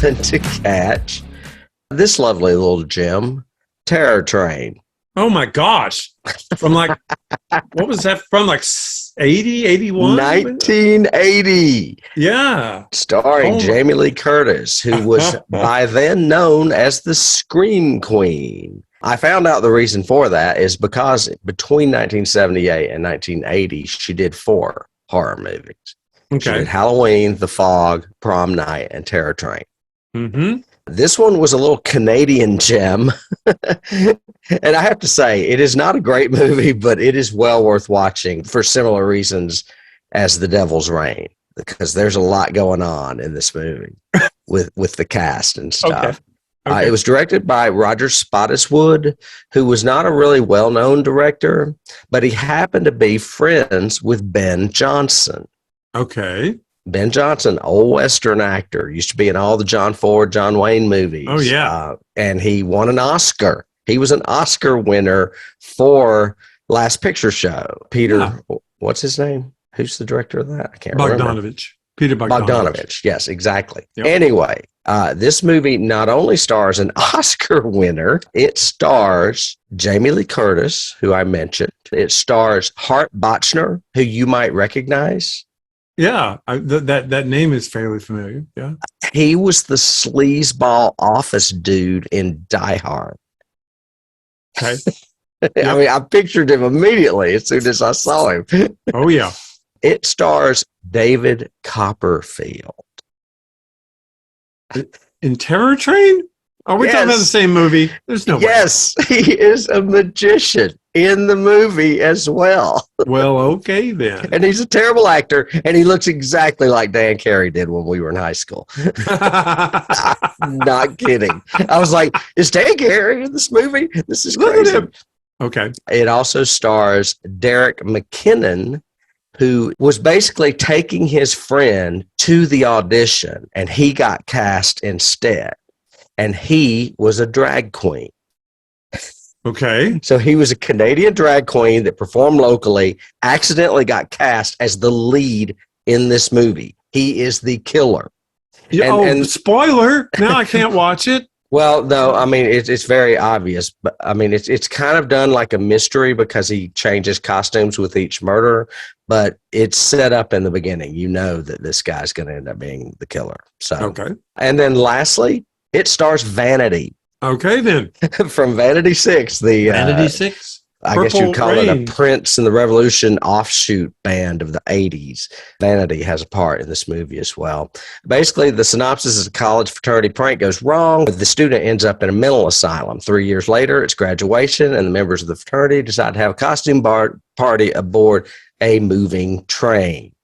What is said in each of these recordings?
than to catch this lovely little gem, Terror Train. Oh my gosh. From like, what was that from? Like 80, 81? 1980. Yeah. Starring Jamie Lee Curtis, who was by then known as the Scream Queen. I found out the reason for that is because between 1978 and 1980, she did 4 horror movies. Okay. She did Halloween, The Fog, Prom Night, and Terror Train. Mm-hmm. This one was a little Canadian gem. And I have to say, it is not a great movie, but it is well worth watching for similar reasons as The Devil's Reign, because there's a lot going on in this movie with the cast and stuff. Okay. It was directed by Roger Spottiswoode, who was not a really well-known director, but he happened to be friends with Ben Johnson. Okay. Ben Johnson, old Western actor, used to be in all the John Ford, John Wayne movies. Oh, yeah. And he won an Oscar. He was an Oscar winner for Last Picture Show. Peter, what's his name? Who's the director of that? I can't remember. Peter Bogdanovich. Yes, exactly. Yep. Anyway, this movie not only stars an Oscar winner, it stars Jamie Lee Curtis, who I mentioned. It stars Hart Bochner, who you might recognize. Yeah, that name is fairly familiar. Yeah, he was the sleazeball office dude in Die Hard. Okay, I mean, I pictured him immediately as soon as I saw him. Oh yeah, it stars David Copperfield in Terror Train. Are we talking about the same movie? There's no way. Yes, he is a magician in the movie as well. Well, okay then. And he's a terrible actor, and he looks exactly like Dan Carey did when we were in high school. Not kidding. I was like, is Dan Carey in this movie? This is crazy. Look at him. Okay. It also stars Derek McKinnon, who was basically taking his friend to the audition, and he got cast instead. And he was a drag queen. Okay. So he was a Canadian drag queen that performed locally, accidentally got cast as the lead in this movie. He is the killer. And spoiler, now I can't watch it. Well, no, I mean, it's very obvious, but I mean, it's kind of done like a mystery because he changes costumes with each murder, but it's set up in the beginning. You know that this guy's going to end up being the killer. So, okay. And then lastly, it stars Vanity. Okay, then. From Vanity 6. Vanity 6? I guess you'd call it a Prince and the Revolution offshoot band of the 80s. Vanity has a part in this movie as well. Basically, the synopsis is a college fraternity prank goes wrong. The student ends up in a mental asylum. 3 years later, it's graduation, and the members of the fraternity decide to have a costume party aboard a moving train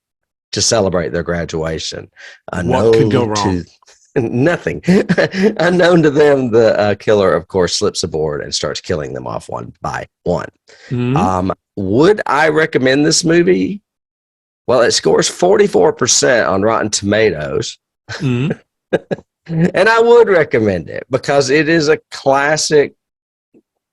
to celebrate their graduation. What could go wrong? Nothing. Unknown to them, the killer, of course, slips aboard and starts killing them off one by one. Mm-hmm. Would I recommend this movie? Well, it scores 44% on Rotten Tomatoes. Mm-hmm. And I would recommend it because it is a classic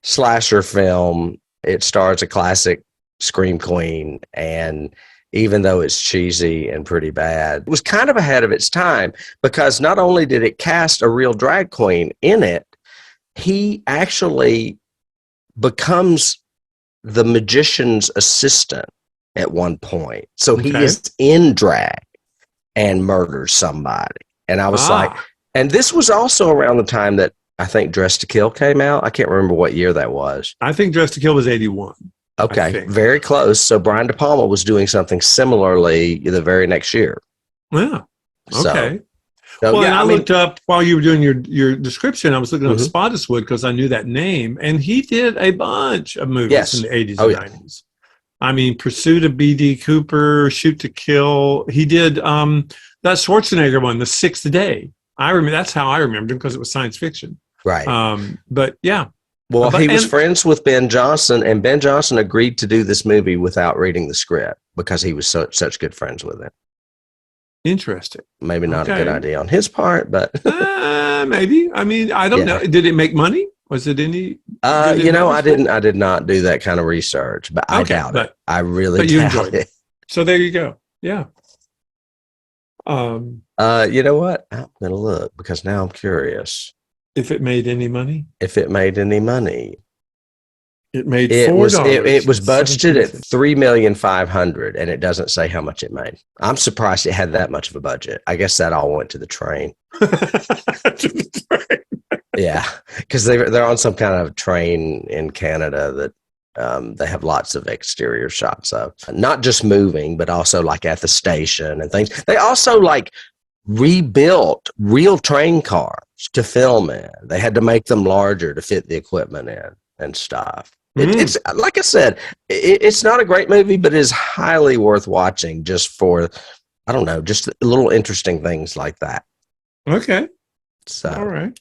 slasher film. It stars a classic Scream Queen, and even though it's cheesy and pretty bad, it was kind of ahead of its time because not only did it cast a real drag queen in it, he actually becomes the magician's assistant at one point. So he is in drag and murders somebody. And I was like, and this was also around the time that I think Dressed to Kill came out. I can't remember what year that was. I think Dressed to Kill was 81. Okay, very close. So Brian De Palma was doing something similarly the very next year. Yeah. Okay. Well, yeah, I looked up while you were doing your description. I was looking up Spottiswoode because I knew that name, and he did a bunch of movies in the 80s and 90s. I mean, Pursuit of B.D. Cooper, Shoot to Kill. He did that Schwarzenegger one, The Sixth Day. I remember that's how I remembered him because it was science fiction. Right. But yeah. Well, he was friends with Ben Johnson, and Ben Johnson agreed to do this movie without reading the script because he was such good friends with him. Interesting. Maybe not a good idea on his part, but maybe. I mean, I don't know. Did it make money? Was it any? I did not do that kind of research, but I doubt it. I really doubt it. So there you go. Yeah. You know what? I'm gonna look because now I'm curious. If it made any money? If it made any money. It made $4. It was budgeted at $3,500,000, and it doesn't say how much it made. I'm surprised it had that much of a budget. I guess that all went to the train. Yeah, because they're on some kind of train in Canada that they have lots of exterior shots of, not just moving, but also like at the station and things. They also like rebuilt real train cars to film in. They had to make them larger to fit the equipment in and stuff. It's like I said, it's not a great movie, but it is highly worth watching just for, I don't know, just little interesting things like that. Okay. So, all right.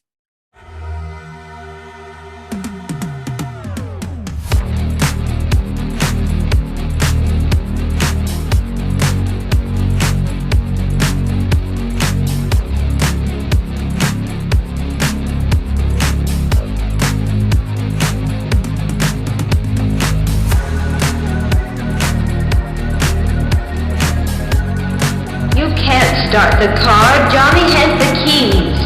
Start the car. Johnny has the keys.